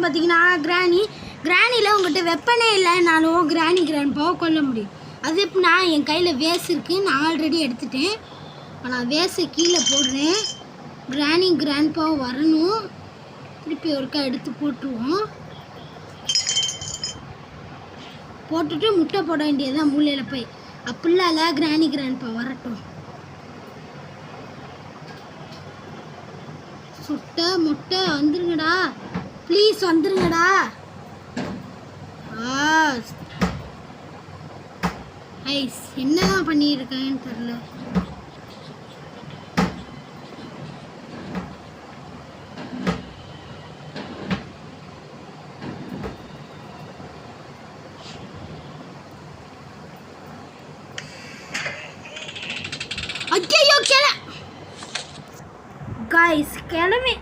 பார்த்தீங்கன்னா கிராணியில் உங்கள்கிட்ட வெப்பனே இல்லைனாலும் கிராண்ட்பாவை கொல்ல முடியும். அது எப்படின்னா என் கையில் வேஸ் இருக்குது, நான் ஆல்ரெடி எடுத்துட்டேன். நான் வேஸை கீழே போடுறேன். கிராண்ட்பாவை வரணும். திருப்பி ஒருக்கா எடுத்து போட்டுருவோம். போட்டுட்டு முட்டை போட வேண்டியதுதான் மூலையில் போய். அப்படிலாம் இல்லை, கிராண்ட்பா வரட்டும். சுட்ட முட்டை வந்துருங்கடா, ப்ளீஸ் வந்துருங்கடா. ஐஸ் என்னதான் பண்ணியிருக்கேன்னு தெரில. ஐயோ கிளை காய்ஸ், கிளம்பி